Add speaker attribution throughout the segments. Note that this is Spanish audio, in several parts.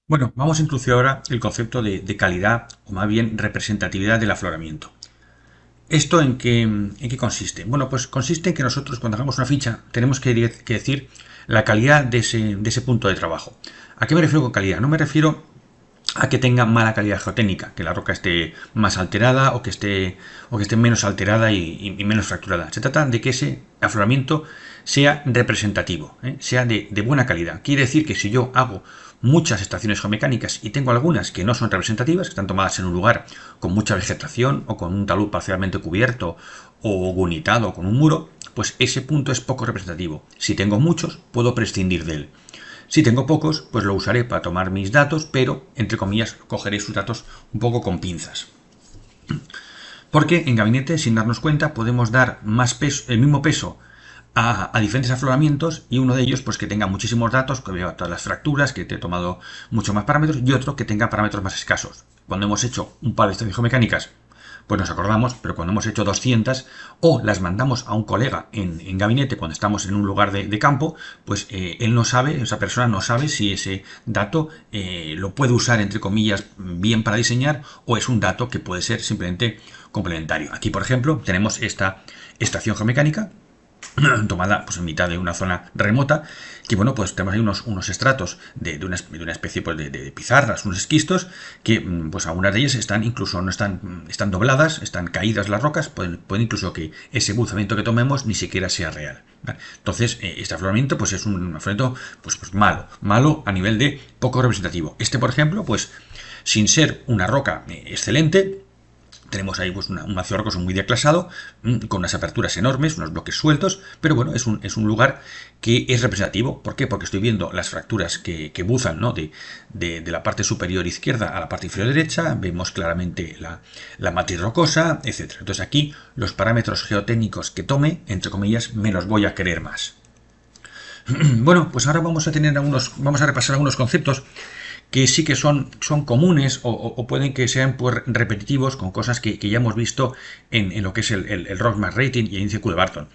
Speaker 1: Bueno, vamos a introducir ahora el concepto de calidad o más bien representatividad del afloramiento. ¿Esto en qué consiste? Bueno, pues consiste en que nosotros cuando hagamos una ficha tenemos que decir la calidad de ese punto de trabajo. ¿A qué me refiero con calidad? No me refiero a que tenga mala calidad geotécnica, que la roca esté más alterada o que esté menos alterada y menos fracturada. Se trata de que ese afloramiento sea representativo, sea de buena calidad. Quiere decir que si yo hago muchas estaciones geomecánicas y tengo algunas que no son representativas, que están tomadas en un lugar con mucha vegetación o con un talud parcialmente cubierto o gunitado o con un muro, pues ese punto es poco representativo. Si tengo muchos, puedo prescindir de él. Si tengo pocos, pues lo usaré para tomar mis datos, pero, entre comillas, cogeré sus datos un poco con pinzas. Porque en Gabinete, sin darnos cuenta, podemos dar más peso, el mismo peso a diferentes afloramientos y uno de ellos pues que tenga muchísimos datos, que vea todas las fracturas, que te he tomado muchos más parámetros y otro que tenga parámetros más escasos. Cuando hemos hecho un par de estaciones geomecánicas, pues nos acordamos, pero cuando hemos hecho 200 o las mandamos a un colega en Gabinete cuando estamos en un lugar de campo, pues él no sabe, esa persona no sabe si ese dato lo puede usar entre comillas bien para diseñar o es un dato que puede ser simplemente complementario. Aquí, por ejemplo, tenemos esta estación geomecánica tomada pues en mitad de una zona remota, que bueno, pues tenemos ahí unos estratos de una especie pues, de pizarras, unos esquistos, que pues algunas de ellas están incluso no están dobladas, están caídas las rocas, pueden incluso que ese buzamiento que tomemos ni siquiera sea real. ¿Vale? Entonces, este afloramiento pues es un afloramiento pues malo a nivel de poco representativo. Este, por ejemplo, pues sin ser una roca excelente, tenemos ahí pues un macizo rocoso muy declasado, con unas aperturas enormes, unos bloques sueltos, pero bueno, es un lugar que es representativo. ¿Por qué? Porque estoy viendo las fracturas que buzan, ¿no? de la parte superior izquierda a la parte inferior derecha, vemos claramente la matriz rocosa, etc. Entonces aquí los parámetros geotécnicos que tome, entre comillas, me los voy a querer más. Bueno, pues ahora vamos a repasar algunos conceptos que sí que son comunes o pueden que sean pues, repetitivos con cosas que ya hemos visto en lo que es el RockMax Rating y el índice Q de Barton.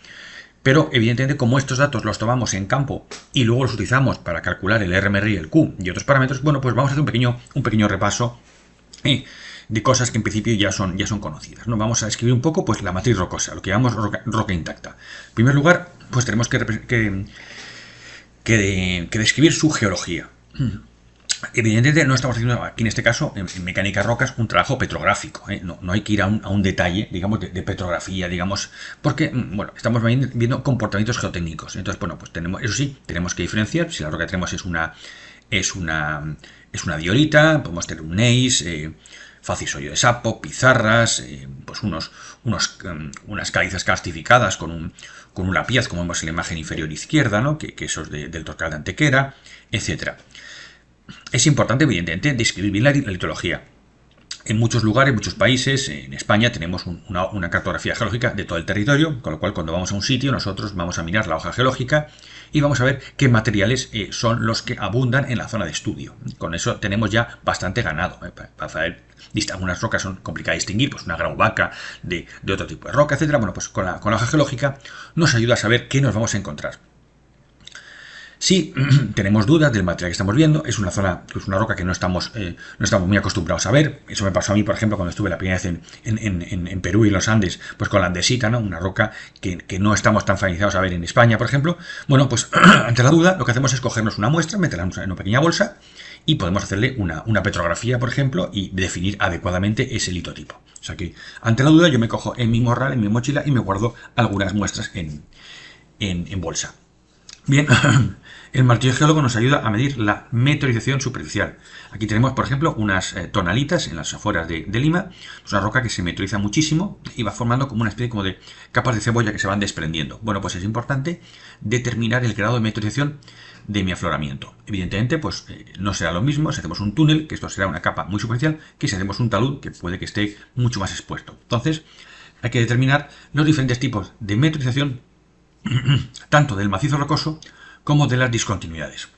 Speaker 1: Pero evidentemente como estos datos los tomamos en campo y luego los utilizamos para calcular el RMR y el Q y otros parámetros, bueno, pues vamos a hacer un pequeño repaso de cosas que en principio ya son conocidas, ¿no? Vamos a escribir un poco pues la matriz rocosa, lo que llamamos roca intacta. En primer lugar, pues tenemos que describir su geología. Evidentemente no estamos haciendo aquí en este caso, en mecánica rocas, un trabajo petrográfico. No hay que ir a un detalle, digamos, de petrografía, digamos, porque, bueno, estamos viendo comportamientos geotécnicos. Entonces, bueno, pues eso sí, tenemos que diferenciar. Si la roca que tenemos es una diorita, podemos tener un gneiss, facisollo de sapo, pizarras, pues unas calizas calcificadas con un lapiaz, como vemos en la imagen inferior izquierda, ¿no? que eso es del Torcal de Antequera, etcétera. Es importante, evidentemente, describir bien la litología. En muchos lugares, en muchos países, en España tenemos una cartografía geológica de todo el territorio, con lo cual cuando vamos a un sitio nosotros vamos a mirar la hoja geológica y vamos a ver qué materiales son los que abundan en la zona de estudio. Con eso tenemos ya bastante ganado. Para saber, algunas rocas son complicadas de distinguir, pues una grauvaca de otro tipo de roca, etc. Bueno, pues con la hoja geológica nos ayuda a saber qué nos vamos a encontrar. Si tenemos dudas del material que estamos viendo, es una roca que no estamos muy acostumbrados a ver. Eso me pasó a mí, por ejemplo, cuando estuve la primera vez en Perú y en los Andes, pues con la andesita, ¿no? Una roca que no estamos tan familiarizados a ver en España, por ejemplo. Bueno, pues ante la duda, lo que hacemos es cogernos una muestra, meterla en una pequeña bolsa y podemos hacerle una petrografía, por ejemplo, y definir adecuadamente ese litotipo. O sea que, ante la duda, yo me cojo en mi morral, en mi mochila y me guardo algunas muestras en bolsa. Bien, el martillo geólogo nos ayuda a medir la meteorización superficial. Aquí tenemos, por ejemplo, unas tonalitas en las afueras de Lima. Es una roca que se meteoriza muchísimo y va formando como una especie como de capas de cebolla que se van desprendiendo. Bueno, pues es importante determinar el grado de meteorización de mi afloramiento. Evidentemente, pues no será lo mismo si hacemos un túnel, que esto será una capa muy superficial, que si hacemos un talud, que puede que esté mucho más expuesto. Entonces, hay que determinar los diferentes tipos de meteorización tanto del macizo rocoso como de las discontinuidades.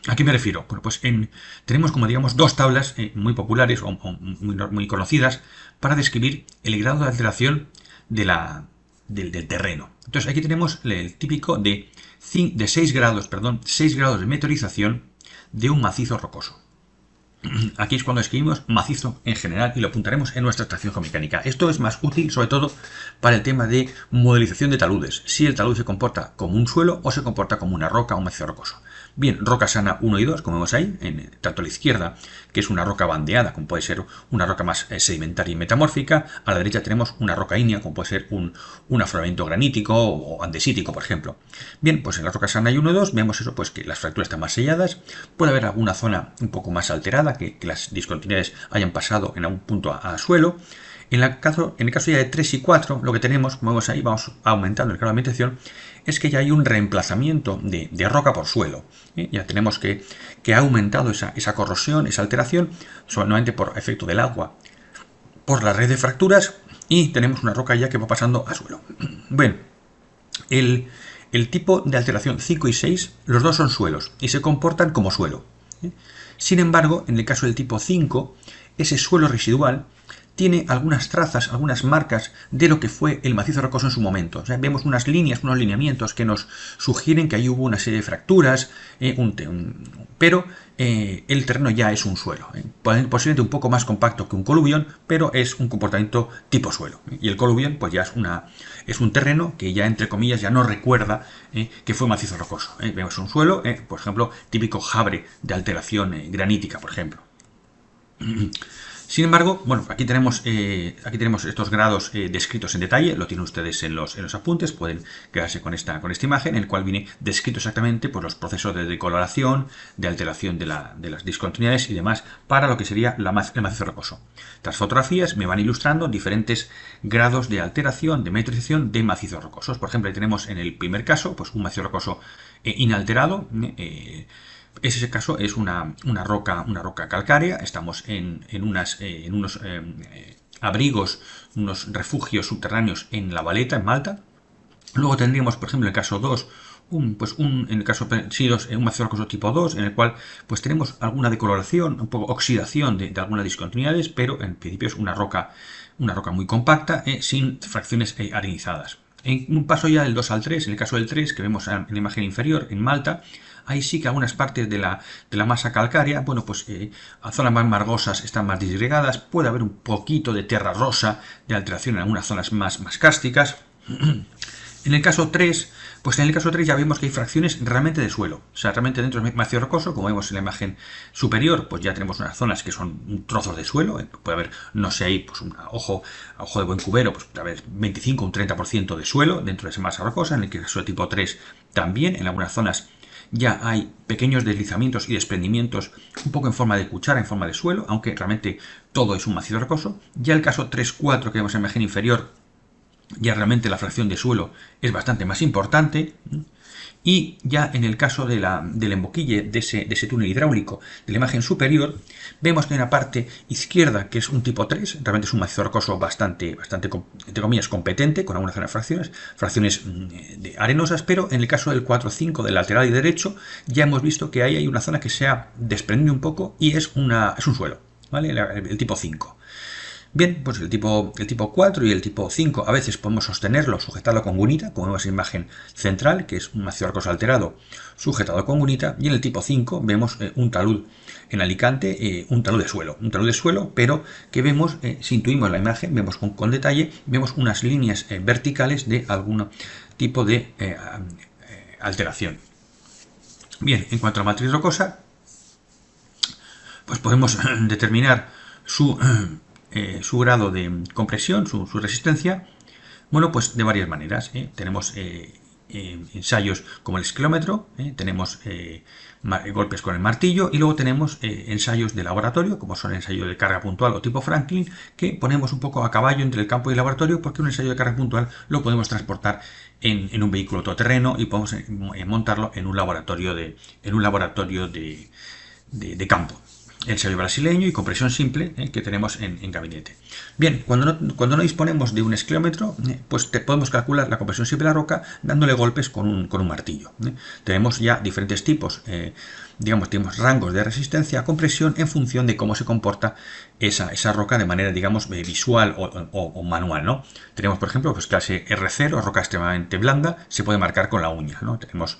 Speaker 1: ¿A qué me refiero? Bueno, pues tenemos como digamos dos tablas muy populares o muy conocidas para describir el grado de alteración del terreno. Entonces aquí tenemos el típico de 6 grados de meteorización de un macizo rocoso. Aquí es cuando escribimos macizo en general y lo apuntaremos en nuestra extracción geomecánica. Esto es más útil sobre todo para el tema de modelización de taludes, si el talud se comporta como un suelo o se comporta como una roca o un macizo rocoso. Bien, roca sana 1 y 2, como vemos ahí, tanto a la izquierda, que es una roca bandeada, como puede ser una roca más sedimentaria y metamórfica, a la derecha tenemos una roca ígnea, como puede ser un afloramiento granítico o andesítico, por ejemplo. Bien, pues en la roca sana 1 y 2 vemos eso, pues que las fracturas están más selladas, puede haber alguna zona un poco más alterada, que las discontinuidades hayan pasado en algún punto a suelo. En el caso ya de 3 y 4, lo que tenemos, como vemos ahí, vamos aumentando el grado de ambientación, es que ya hay un reemplazamiento de roca por suelo. Ya tenemos que ha aumentado esa corrosión, esa alteración, solamente por efecto del agua, por la red de fracturas, y tenemos una roca ya que va pasando a suelo. Bueno, el tipo de alteración 5 y 6, los dos son suelos y se comportan como suelo. Sin embargo, en el caso del tipo 5, ese suelo residual tiene algunas trazas, algunas marcas de lo que fue el macizo rocoso en su momento. O sea, vemos unas líneas, unos lineamientos que nos sugieren que ahí hubo una serie de fracturas, pero el terreno ya es un suelo. Posiblemente un poco más compacto que un coluvión, pero es un comportamiento tipo suelo. Y el coluvión pues ya es un terreno que ya, entre comillas, ya no recuerda que fue macizo rocoso. Vemos un suelo, por ejemplo, típico jabre de alteración granítica, por ejemplo. Sin embargo, bueno, aquí tenemos estos grados descritos en detalle, lo tienen ustedes en los apuntes, pueden quedarse con esta imagen, en el cual viene descrito exactamente pues, los procesos de decoloración, de alteración de las discontinuidades y demás, para lo que sería el macizo rocoso. Estas fotografías me van ilustrando diferentes grados de alteración, de metrización de macizos rocosos. Por ejemplo, ahí tenemos en el primer caso pues, un macizo rocoso inalterado. Ese caso es una roca calcárea. Estamos en unos abrigos, unos refugios subterráneos en La Valeta, en Malta. Luego tendríamos, por ejemplo, en el caso 2, un macizo rocoso tipo 2, en el cual pues tenemos alguna decoloración, un poco oxidación de algunas discontinuidades, pero en principio es una roca muy compacta, sin fracciones arenizadas. En un paso ya del 2 al 3, en el caso del 3, que vemos en la imagen inferior, en Malta, ahí sí que algunas partes de la masa calcárea, bueno, pues a zonas más margosas están más disgregadas, puede haber un poquito de tierra rosa, de alteración en algunas zonas más cársticas. En el caso 3, pues en el caso 3 ya vemos que hay fracciones realmente de suelo. O sea, realmente dentro del macizo rocoso, como vemos en la imagen superior, pues ya tenemos unas zonas que son trozos de suelo. Puede haber, no sé, ahí, pues a ojo de buen cubero, pues puede haber 25 o un 30% de suelo dentro de esa masa rocosa. En el caso de tipo 3 también, en algunas zonas ya hay pequeños deslizamientos y desprendimientos un poco en forma de cuchara, en forma de suelo, aunque realmente todo es un macizo rocoso. Ya el caso 3-4 que vemos en la imagen inferior, ya realmente la fracción de suelo es bastante más importante. Y ya en el caso del emboquille de ese túnel hidráulico de la imagen superior, vemos que hay una parte izquierda que es un tipo 3, realmente es un macizo rocoso bastante, entre comillas, competente, con algunas fracciones arenosas, pero en el caso del 4-5 del lateral y derecho, ya hemos visto que ahí hay una zona que se ha desprendido un poco y es un suelo, ¿vale? El tipo 5. Bien, pues el tipo 4 y el tipo 5 a veces podemos sostenerlo, sujetarlo con gunita, como vemos en la imagen central, que es un macizo rocoso alterado sujetado con gunita, y en el tipo 5 vemos un talud en Alicante, un talud de suelo, pero que vemos, si intuimos la imagen, vemos con detalle, vemos unas líneas verticales de algún tipo de alteración. Bien, en cuanto a la matriz rocosa, pues podemos determinar su grado de compresión, su resistencia, bueno, pues de varias maneras. Tenemos ensayos como el escalómetro, tenemos golpes con el martillo y luego tenemos ensayos de laboratorio, como son ensayos de carga puntual o tipo Franklin, que ponemos un poco a caballo entre el campo y el laboratorio, porque un ensayo de carga puntual lo podemos transportar en un vehículo todoterreno y podemos montarlo en un laboratorio de campo. Ensayo brasileño y compresión simple que tenemos en gabinete. Bien, cuando no disponemos de un escalómetro, pues podemos calcular la compresión simple de la roca dándole golpes con un martillo. Tenemos ya diferentes tipos, tenemos rangos de resistencia a compresión en función de cómo se comporta esa roca de manera, visual o manual, ¿no? Tenemos, por ejemplo, pues clase R0, roca extremadamente blanda, se puede marcar con la uña, ¿no? Tenemos